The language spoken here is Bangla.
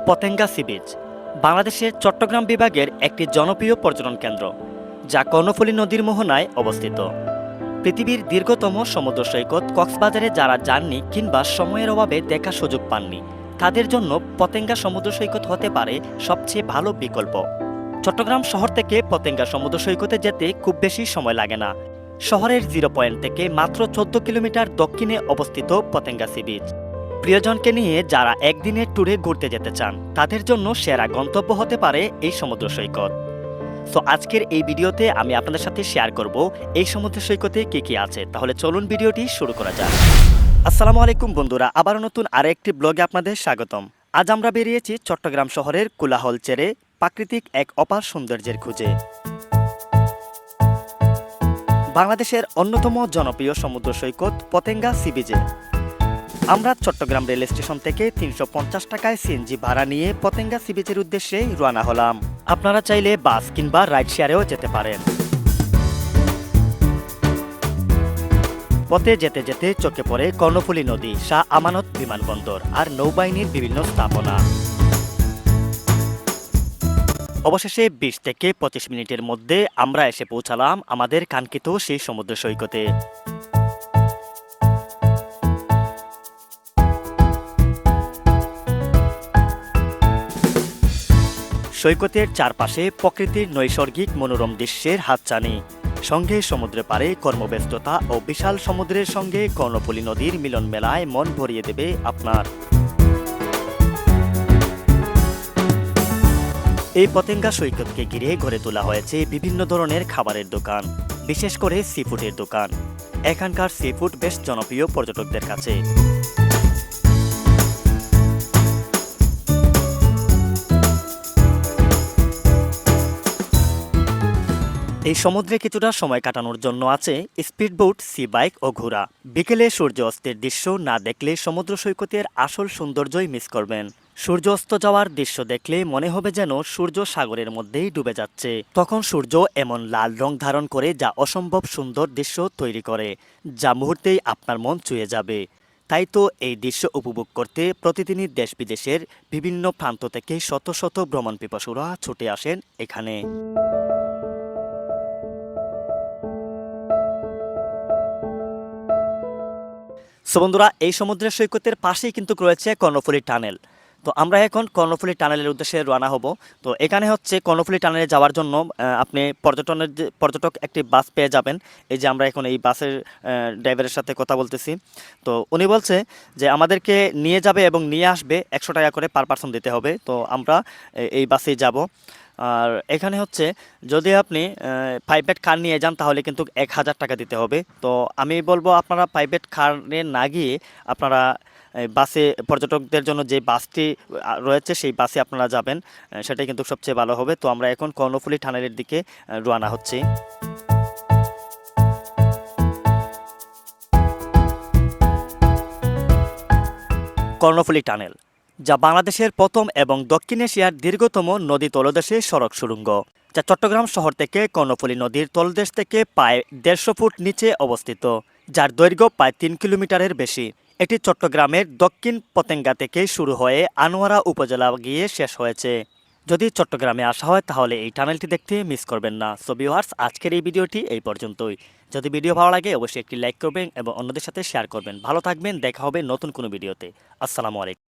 পতেঙ্গা সি বিচ বাংলাদেশের চট্টগ্রাম বিভাগের একটি জনপ্রিয় পর্যটন কেন্দ্র, যা কর্ণফুলী নদীর মোহনায় অবস্থিত। পৃথিবীর দীর্ঘতম সমুদ্র সৈকত কক্সবাজারে যারা যাননি কিংবা সময়ের অভাবে দেখার সুযোগ পাননি, তাদের জন্য পতেঙ্গা সমুদ্র সৈকত হতে পারে সবচেয়ে ভালো বিকল্প। চট্টগ্রাম শহর থেকে পতেঙ্গা সমুদ্র সৈকতে যেতে খুব বেশি সময় লাগে না। শহরের 0 পয়েন্ট থেকে মাত্র 14 কিলোমিটার দক্ষিণে অবস্থিত পতেঙ্গা সি বিচ প্রিয়জনকে নিয়ে যারা একদিনের ট্যুরে ঘুরতে যেতে চান, তাদের জন্য সেরা গন্তব্য হতে পারে এই সমুদ্র সৈকত। সো আজকের এই ভিডিওতে আমি আপনাদের সাথে শেয়ার করব এই সমুদ্র সৈকতে কি কি আছে। তাহলে চলুন ভিডিওটি শুরু করা যাক। আসসালামু আলাইকুম বন্ধুরা, আবারও নতুন আরেকটি ব্লগে আপনাদের স্বাগতম। আজ আমরা বেরিয়েছি চট্টগ্রাম শহরের কোলাহল ছেড়ে প্রাকৃতিক এক অপার সৌন্দর্যের খুঁজে। বাংলাদেশের অন্যতম জনপ্রিয় সমুদ্র সৈকত পতেঙ্গা সি বিচে আমরা চট্টগ্রাম রেল স্টেশন থেকে 350 টাকায় সিএনজি ভাড়া নিয়ে পতেঙ্গা সি বিচের উদ্দেশ্যে রওনা হলাম। আপনারা চাইলে বাস কিংবা রাইড শেয়ারেও যেতে পারেন। পথে যেতে যেতে চোখে পড়ে কর্ণফুলী নদী, শাহ আমানত বিমানবন্দর আর নৌবাহিনীর বিভিন্ন স্থাপনা। অবশেষে 20 থেকে 25 মিনিটের মধ্যে আমরা এসে পৌঁছালাম আমাদের কাঙ্ক্ষিত সেই সমুদ্র সৈকতে। সৈকতের চারপাশে প্রকৃতির নৈসর্গিক মনোরম দৃশ্যের হাতছানি, সঙ্গে সমুদ্রে পাড়ে কর্মব্যস্ততা ও বিশাল সমুদ্রের সঙ্গে কর্ণফুলী নদীর মিলন মেলায় মন ভরিয়ে দেবে আপনার। এই পতেঙ্গা সৈকতকে ঘিরে গড়ে তোলা হয়েছে বিভিন্ন ধরনের খাবারের দোকান, বিশেষ করে সি ফুডের দোকান। এখানকার সি ফুড বেশ জনপ্রিয় পর্যটকদের কাছে। এই সমুদ্রে কিছুটা সময় কাটানোর জন্য আছে স্পিডবোট, সি বাইক ও ঘোড়া। বিকেলে সূর্য অস্তের দৃশ্য না দেখলে সমুদ্র সৈকতের আসল সৌন্দর্যই মিস করবেন। সূর্য অস্ত যাওয়ার দৃশ্য দেখলে মনে হবে যেন সূর্য সাগরের মধ্যেই ডুবে যাচ্ছে। তখন সূর্য এমন লাল রং ধারণ করে যা অসম্ভব সুন্দর দৃশ্য তৈরি করে, যা মুহূর্তেই আপনার মন ছুঁয়ে যাবে। তাই তো এই দৃশ্য উপভোগ করতে প্রতিদিনই দেশ বিদেশের বিভিন্ন প্রান্ত থেকে শত শত ভ্রমণ পিপাসুরা ছুটে আসেন এখানে। সো বন্ধুরা, এই সমুদ্রের সৈকতের পাশেই কিন্তু রয়েছে কর্ণফুলী টানেল। তো আমরা এখন কর্ণফুলী টানেলের উদ্দেশ্যে রওনা হব। তো এখানে হচ্ছে কর্ণফুলী টানেলে যাওয়ার জন্য আপনি পর্যটক একটি বাস পেয়ে যাবেন। এই যে আমরা এখন এই বাসের ড্রাইভারের সাথে কথা বলতেছি। তো উনি বলছে যে আমাদেরকে নিয়ে যাবে এবং নিয়ে আসবে, 100 টাকা করে পার পার্সন দিতে হবে। তো আমরা এই বাসেই যাব। আর এখানে হচ্ছে যদি আপনি প্রাইভেট কার নিয়ে যান তাহলে কিন্তু 1000 টাকা দিতে হবে। তো আমি বলবো আপনারা প্রাইভেট কারে না গিয়ে আপনারা বাসে, পর্যটকদের জন্য যে বাসটি রয়েছে সেই বাসে আপনারা যাবেন, সেটাই কিন্তু সবচেয়ে ভালো হবে। তো আমরা এখন কর্ণফুলী টানেলের দিকে রওনা হচ্ছি। কর্ণফুলী টানেল, যা বাংলাদেশের প্রথম এবং দক্ষিণ এশিয়ার দীর্ঘতম নদী তলদেশে সড়ক সুড়ঙ্গ, যা চট্টগ্রাম শহর থেকে কর্ণফুলী নদীর তলদেশ থেকে প্রায় 150 ফুট নিচে অবস্থিত, যার দৈর্ঘ্য প্রায় 3 কিলোমিটারের বেশি। এটি চট্টগ্রামের দক্ষিণ পতেঙ্গা থেকে শুরু হয়ে আনোয়ারা উপজেলা গিয়ে শেষ হয়েছে। যদি চট্টগ্রামে আসা হয় তাহলে এই টানেলটি দেখতে মিস করবেন না। সো ভিউয়ার্স, আজকের এই ভিডিওটি এই পর্যন্তই। যদি ভিডিও ভালো লাগে অবশ্যই একটি লাইক করবেন এবং অন্যদের সাথে শেয়ার করবেন। ভালো থাকবেন, দেখা হবে নতুন কোনো ভিডিওতে। আসসালামু আলাইকুম।